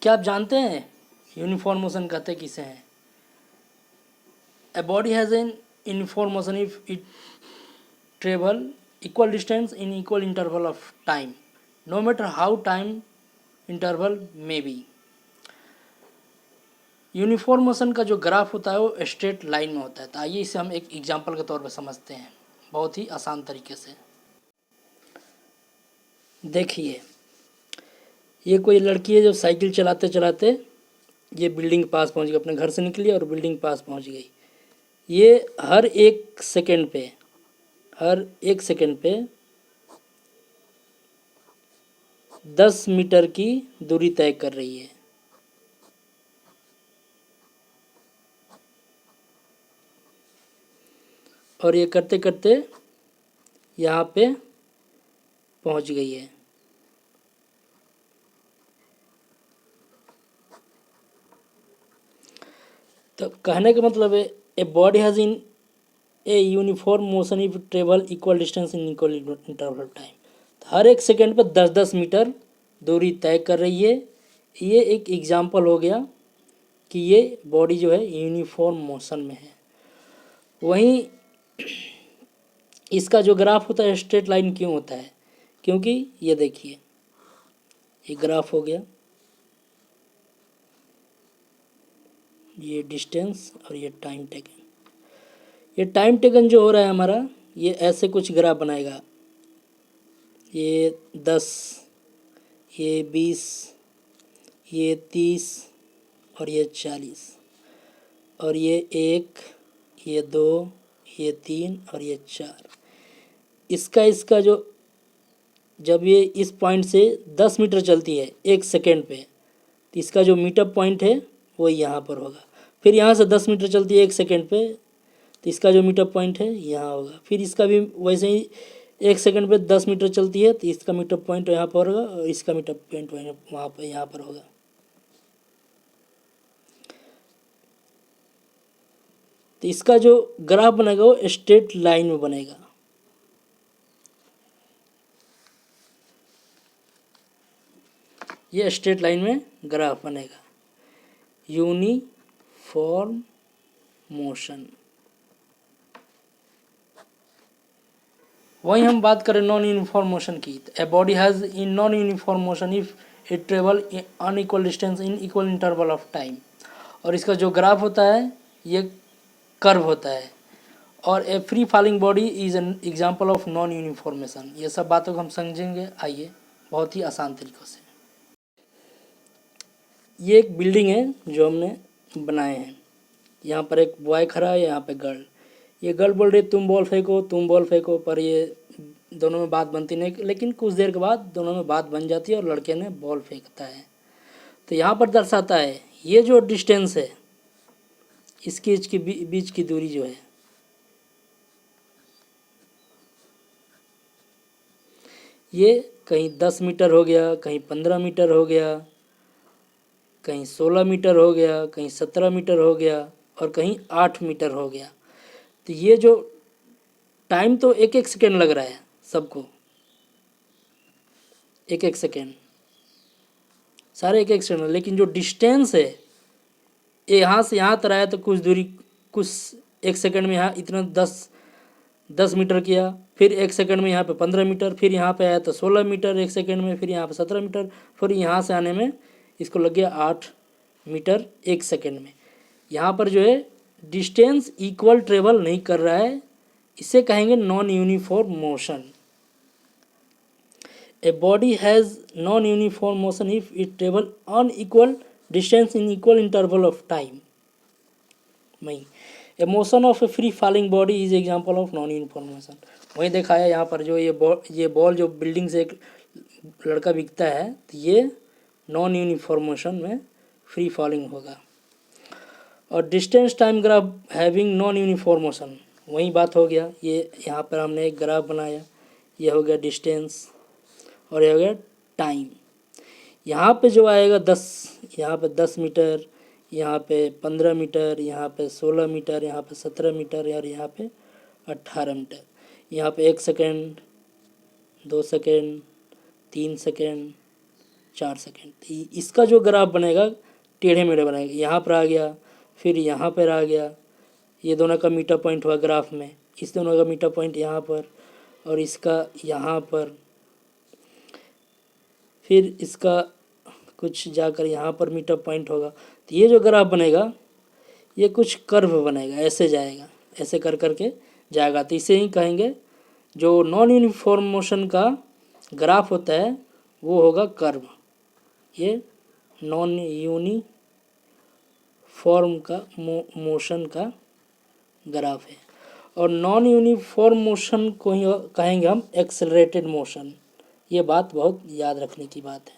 क्या आप जानते हैं यूनिफॉर्म मोशन कहते किसे हैं? A body has an uniform motion if it travel equal distance in equal interval of time, no matter how time interval may be. Uniform motion का जो ग्राफ होता है वो स्ट्रेट लाइन में होता है। तो आइए इसे हम एक एग्जांपल के तौर पर समझते हैं बहुत ही आसान तरीके से। देखिए, ये कोई लड़की है जो साइकिल चलाते चलाते ये बिल्डिंग पास पहुंच गई, अपने घर से निकली और बिल्डिंग पास पहुंच गई। ये हर एक सेकंड पे 10 मीटर की दूरी तय कर रही है। और ये करते करते यहाँ पे पहुंच गई है। तो कहने का मतलब है ए body has in a uniform motion if travel equal distance in equal interval time. तो हर एक सेकंड पर 10-10 मीटर दूरी तय कर रही है। ये एक एग्जाम्पल हो गया कि ये बॉडी जो है यूनिफॉर्म मोशन में है। वहीं इसका जो ग्राफ होता है स्ट्रेट लाइन क्यों होता है? क्योंकि ये देखिए, ये ग्राफ हो गया, ये डिस्टेंस और ये टाइम टेकन। ये टाइम टेकन जो हो रहा है हमारा, ये ऐसे कुछ ग्राफ बनाएगा। ये 10, ये 20, ये 30 और ये 40 और ये 1, ये 2, ये 3 और ये 4। इसका जो जब ये इस पॉइंट से 10 मीटर चलती है एक सेकेंड पे, तो इसका जो मीटअप पॉइंट है वो यहाँ पर होगा। फिर यहाँ से 10 मीटर चलती है एक सेकेंड पे, तो इसका जो मीटअप पॉइंट है यहाँ होगा। फिर इसका भी वैसे ही एक सेकंड पे 10 मीटर चलती है, तो इसका मीटअप पॉइंट यहाँ पर होगा और इसका मीटअप पॉइंट वहाँ पर यहाँ पर होगा। तो इसका जो ग्राफ बनेगा वो स्ट्रेट लाइन में बनेगा। ये स्ट्रेट लाइन में ग्राफ बनेगा, यूनिफॉर्म मोशन। वहीं हम बात करें नॉन यूनिफॉर्म मोशन की, तो ए body has in non uniform motion if it travel unequal distance in equal interval of time. और इसका जो ग्राफ होता है ये कर्व होता है। और a free falling body is an example of non uniformation. ये सब बातों को हम समझेंगे, आइए, बहुत ही आसान तरीक़ों से। ये एक बिल्डिंग है जो हमने बनाए हैं। यहाँ पर एक बॉय खड़ा है, यहाँ पे गर्ल। ये गर्ल बोल रही है तुम बॉल फेंको, तुम बॉल फेंको, पर ये दोनों में बात बनती नहीं, लेकिन कुछ देर के बाद दोनों में बात बन जाती है और लड़के ने बॉल फेंकता है। तो यहाँ पर दर्शाता है ये जो डिस्टेंस है, इसकी इसके बीच की दूरी जो है, ये कहीं 10 मीटर हो गया, कहीं 15 मीटर हो गया, कहीं 16 मीटर हो गया, कहीं 17 मीटर हो गया और कहीं 8 मीटर हो गया। तो ये जो टाइम तो एक एक सेकेंड लग रहा है सबको, एक एक सेकेंड, सारे एक एक सेकेंड। लेकिन जो डिस्टेंस है ये यहाँ से यहाँ तक आया तो कुछ दूरी, कुछ एक सेकंड में यहाँ इतना 10 मीटर किया, फिर एक सेकंड में यहाँ पे 15 मीटर, फिर यहाँ पे आया तो 16 मीटर एक सेकंड में, फिर यहाँ पे 17 मीटर, फिर यहाँ से आने में इसको लग गया 8 मीटर एक सेकंड में। यहाँ पर जो है डिस्टेंस इक्वल ट्रेवल नहीं कर रहा है, इसे कहेंगे non uniform motion. A body has non uniform motion if it travel unequal distance in equal interval of time. वहीं a motion of a free falling body is example of non uniform motion. वहीं देखा है यहाँ पर जो ये ball जो building से एक लड़का बिकता है, तो ये नॉन यूनिफॉर्म मोशन में फ्री फॉलिंग होगा। और distance time graph having non uniform motion, वही बात हो गया। ये यहाँ पर हमने एक ग्राफ बनाया, ये हो गया डिस्टेंस और ये हो गया टाइम। यहाँ पे जो आएगा 10, यहाँ पे 10 मीटर, यहाँ पे 15 मीटर, यहाँ पे 16 मीटर, यहाँ पे 17 मीटर और यहाँ पे 18 मीटर। यहाँ पे 1 सेकेंड, 2 सेकेंड, 3 सेकेंड, 4 सेकेंड। इसका जो ग्राफ बनेगा टेढ़े मेढ़े बनेगा, यहाँ पर आ गया, फिर यहाँ पर आ गया, ये दोनों का मीटर पॉइंट हुआ ग्राफ में, इस दोनों का मीटर पॉइंट यहाँ पर और इसका यहाँ पर, फिर इसका कुछ जाकर यहाँ पर मीटर पॉइंट होगा। तो ये जो ग्राफ बनेगा ये कुछ कर्व बनेगा, ऐसे जाएगा, ऐसे कर करके जाएगा। तो इसे ही कहेंगे जो नॉन यूनिफॉर्म मोशन का ग्राफ होता है वो होगा कर्व। ये नॉन यूनिफॉर्म का मोशन का ग्राफ है। और नॉन यूनिफॉर्म मोशन को ही कहेंगे हम एक्सेलरेटेड मोशन। ये बात बहुत याद रखने की बात है।